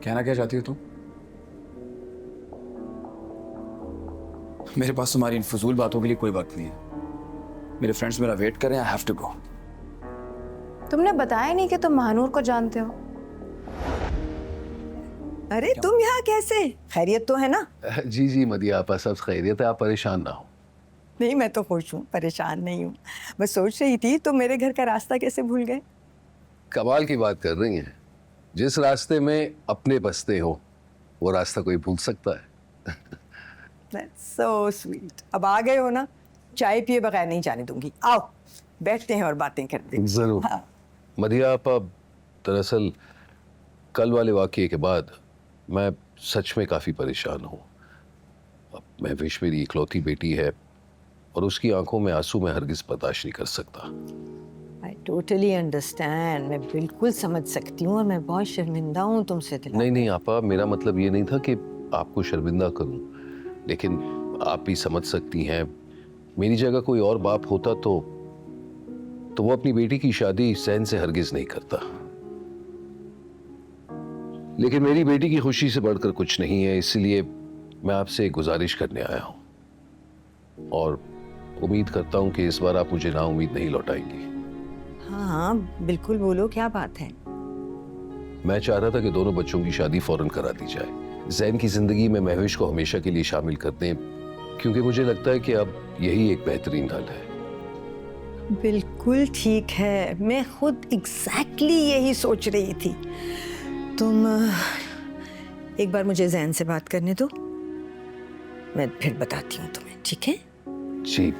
कहना क्या चाहती हो तुम? मेरे पास तुम्हारी इन फजूल बातों के लिए कोई वक्त नहीं है। मेरे फ्रेंड्स मेरा वेट कर रहे हैं। I have to go. तुमने बताया नहीं कि तुम महानूर को जानते हो। अरे तुम यहाँ कैसे? खैरियत तो है ना? जी जी मदिया आपा, सब खैरियत है, आप परेशान ना हो। नहीं, मैं तो खुश हूँ, परेशान नहीं हूँ। मैं सोच रही थी तुम मेरे घर का रास्ता कैसे भूल गए। कमाल की बात कर रही हैं। जिस रास्ते में अपने बसते हो वो रास्ता कोई भूल सकता है? That's so sweet। अब आ गए हो ना, चाय पिए बगैर नहीं जाने दूंगी। आओ बैठते हैं और बातें करते हैं। जरूर। हाँ। मदिया आपा, दरअसल कल वाले वाकये के बाद मैं सच में काफी परेशान हूँ। महविश मेरी इकलौती बेटी है और उसकी आंखों में आंसू मैं हरगिज बर्दाश्त नहीं कर सकता। I totally understand। मैं बिल्कुल समझ सकती हूँ और मैं बहुत शर्मिंदा हूँ तुमसे दिला। नहीं नहीं आपा, मेरा मतलब ये नहीं था कि आपको शर्मिंदा करूं, लेकिन आप भी समझ सकती हैं, मेरी जगह कोई और बाप होता तो वो अपनी बेटी की शादी सहन से हरगिज नहीं करता। लेकिन मेरी बेटी की खुशी से बढ़कर कुछ नहीं है, इसलिए मैं आपसे एक गुजारिश करने आया हूं और उम्मीद करता हूं कि इस बार आप मुझे नाउम्मीद नहीं लौटाएंगी। हाँ हाँ बिल्कुल, बोलो क्या बात है। मैं चाह रहा था कि दोनों बच्चों की शादी फौरन करा दी जाए। जैन की जिंदगी में महविश को हमेशा के लिए शामिल कर दें, क्योंकि मुझे लगता है कि अब यही एक बेहतरीन हल है। बिल्कुल ठीक है, मैं खुद एग्जैक्टली यही सोच रही थी। तुम एक बार मुझे जैन से बात करने दो, मैं फिर बताती हूँ तुम्हें, ठीक है? जी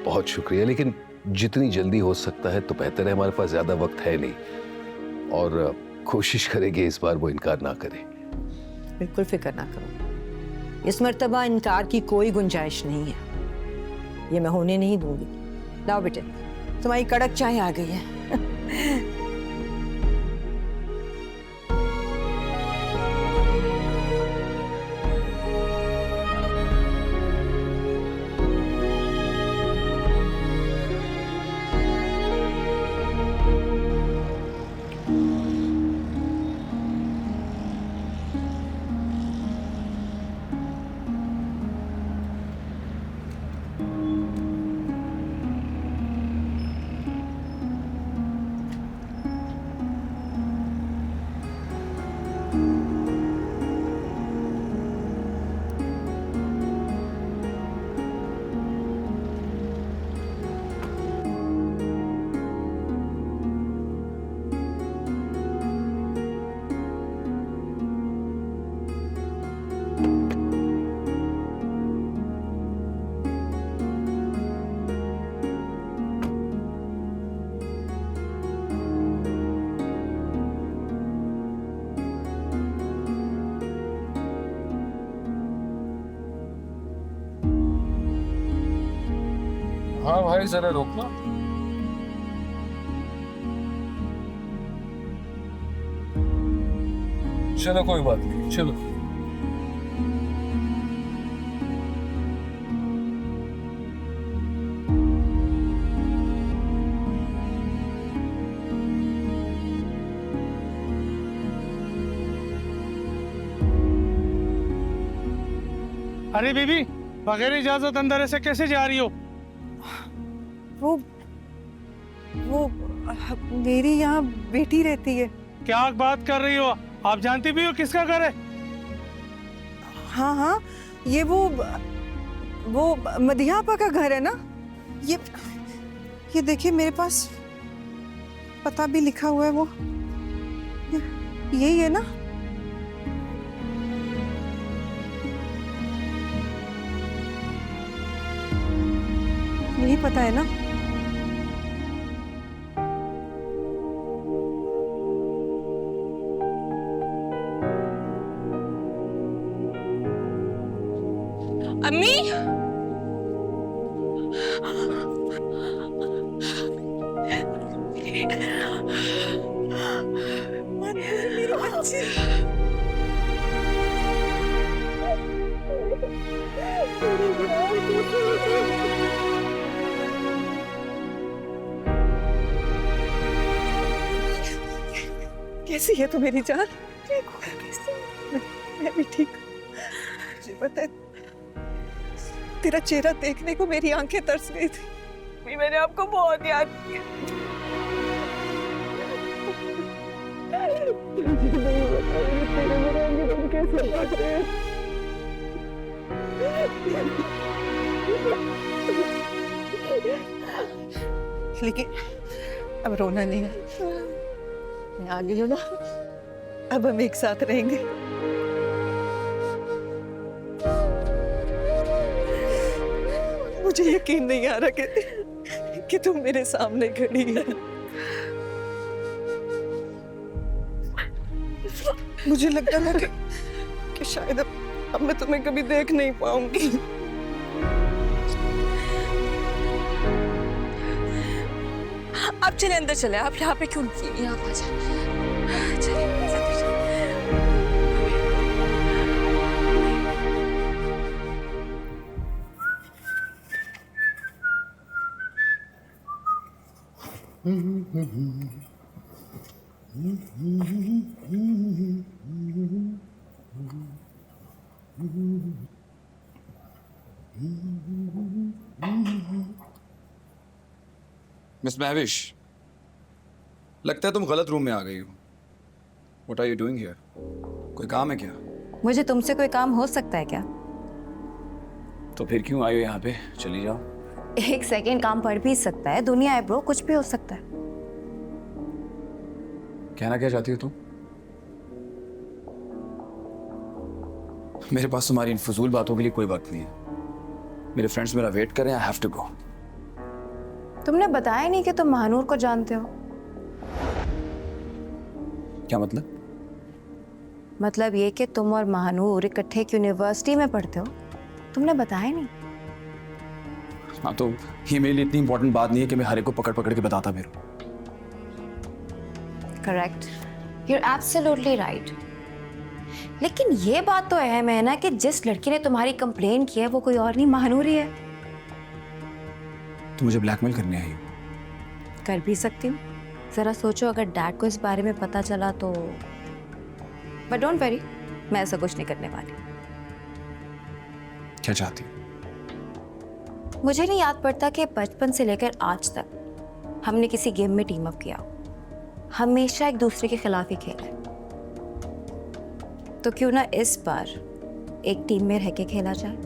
बहुत शुक्रिया, लेकिन जितनी जल्दी हो सकता है तो बेहतर है। हमारे पास ज्यादा वक्त है नहीं और कोशिश करेंगे इस बार वो इनकार ना करे। बिल्कुल फिक्र ना करो, इस मर्तबा इनकार की कोई गुंजाइश नहीं है, ये मैं होने नहीं दूंगी। लाओ बेटे, तुम्हारी कड़क चाय आ गई है। हाँ भाई जरा रोकना। चलो कोई बात नहीं, चलो। अरे बीबी, बगैर इजाजत अंदर ऐसे कैसे जा रही हो? वो मेरी यहाँ बेटी रहती है। क्या बात कर रही हो? आप जानती भी हो किसका घर है? हाँ हाँ, ये वो मदिया आपा का घर है ना। ये देखिए मेरे पास पता भी लिखा हुआ है, वो यही है ना। यही पता है ना। अम्मी, मेरी बच्ची। कैसी है तू मेरी जान? हूँ। मैं भी ठीक हूँ। मुझे पता है, तेरा चेहरा देखने को मेरी आंखें तरस गई थी। मैंने आपको बहुत याद किया। लेकिन अब रोना नहीं है, मैं आ गई हूँ ना, अब हम एक साथ रहेंगे। मुझे यकीन नहीं आ रहा कि तुम मेरे सामने खड़ी है। मुझे लगता था कि शायद अब मैं तुम्हें कभी देख नहीं पाऊंगी। आप चले अंदर चले, आप यहाँ पे क्यों रुकी? यहाँ आ जाए। चलिए अंदर चलिए। मिस महविश, लगता है तुम गलत रूम में आ गई हो। What are you doing here? कोई काम है क्या? मुझे तुमसे कोई काम हो सकता है क्या? तो फिर क्यों आई हो यहाँ पे? चली जाओ। एक सेकेंड, काम पड़ भी सकता है, दुनिया है ब्रो, कुछ भी हो सकता है। कहना क्या चाहती हो तुम? मेरे पास तुम्हारी इन फजूल बातों के लिए कोई वक्त नहीं है। मेरे फ्रेंड्स मेरा वेट कर रहे हैं, आई हैव टू गो। तुमने बताया नहीं कि तुम महानूर को जानते हो। क्या मतलब? मतलब ये कि तुम और महानूर इकट्ठे एक यूनिवर्सिटी में पढ़ते हो। तुमने बताया नहीं। हाँ, तो ये मेरे लिए इतनी इंपॉर्टेंट बात नहीं है कि मैं हर एक को पकड़ पकड़ के बताता फिर। Correct, you are absolutely right. लेकिन ये बात तो अहम है ना कि जिस लड़की ने तुम्हारी कंप्लेन की है वो कोई और नहीं, महानूर ही है। तो मुझे ब्लैकमेल करने आई हो? कर भी सकती हूँ। जरा सोचो, अगर डैड को इस बारे में पता चला तो। बट डोंट वरी, मैं ऐसा कुछ नहीं करने वाली। क्या चाहती हो? मुझे नहीं याद पड़ता कि बचपन से लेकर आज तक हमने किसी गेम में टीम अप किया हो। हमेशा एक दूसरे के खिलाफ ही खेला है। तो क्यों ना इस बार एक टीम में रह के खेला जाए।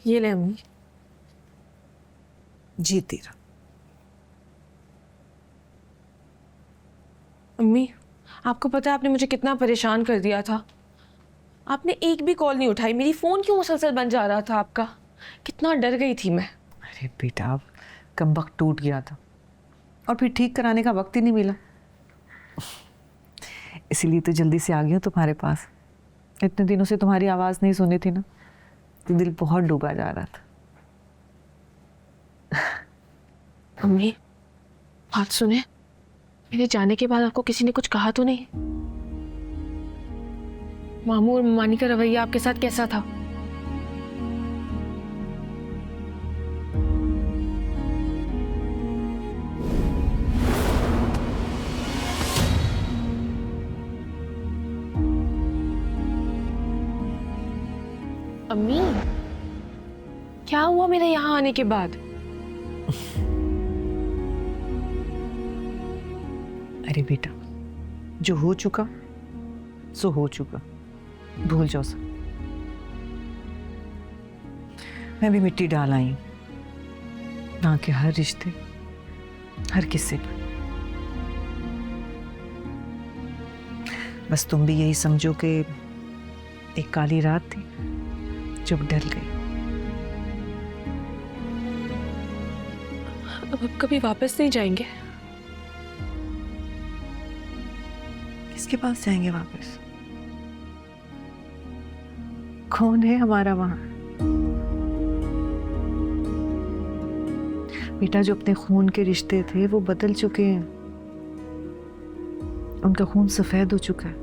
ये ले अम्मी। जी तेरा। अम्मी, आपको पता है आपने मुझे कितना परेशान कर दिया था। आपने एक भी कॉल नहीं उठाई। मेरी फ़ोन क्यों मुसलसल बन जा रहा था आपका? कितना डर गई थी मैं। अरे बेटा, कब वक्त टूट गया था और फिर ठीक कराने का वक्त ही नहीं मिला। इसीलिए तो जल्दी से आ गई हूँ तुम्हारे पास। इतने दिनों से तुम्हारी आवाज़ नहीं सुनी थी ना, तो दिल बहुत डूबा जा रहा था। अम्मी, बात सुने, मेरे जाने के बाद आपको किसी ने कुछ कहा तो नहीं? मामू और मानी का रवैया आपके साथ कैसा था? अम्मी, क्या हुआ मेरे यहाँ आने के बाद? अरे बेटा, जो हो चुका सो हो चुका, भूल जाओ सब। मैं भी मिट्टी डाल आई हूं ना के हर रिश्ते, हर किस्से पर। बस तुम भी यही समझो कि एक काली रात थी जो ढल गई। अब कभी वापस नहीं जाएंगे? किसके पास जाएंगे वापस? कौन है हमारा वहां? बेटा, जो अपने खून के रिश्ते थे वो बदल चुके हैं, उनका खून सफेद हो चुका है।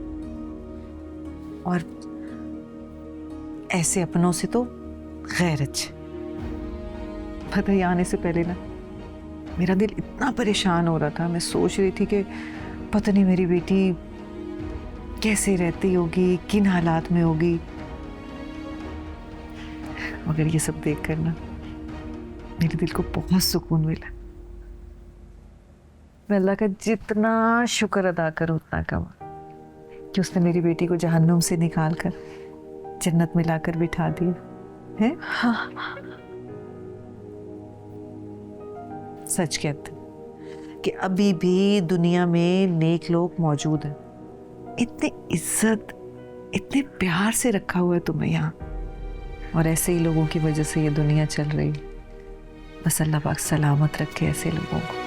और ऐसे अपनों से तो गैर अच्छे। पता ही आने से पहले ना मेरा दिल इतना परेशान हो रहा था, मैं सोच रही थी कि पता नहीं मेरी बेटी कैसे रहती होगी, किन हालात में होगी। मगर ये सब देख कर ना मेरे दिल को बहुत सुकून मिला। मैं अल्लाह का जितना शुक्र अदा करूं उतना कम, कि उसने मेरी बेटी को जहन्नुम से निकाल कर जन्नत में लाकर बिठा दिया है। हाँ, सच कहते कि अभी भी दुनिया में नेक लोग मौजूद हैं। इतनी इज्जत, इतने प्यार से रखा हुआ है तुम्हें यहाँ, और ऐसे ही लोगों की वजह से ये दुनिया चल रही है। बस अल्लाह पाक सलामत रखे ऐसे लोगों को।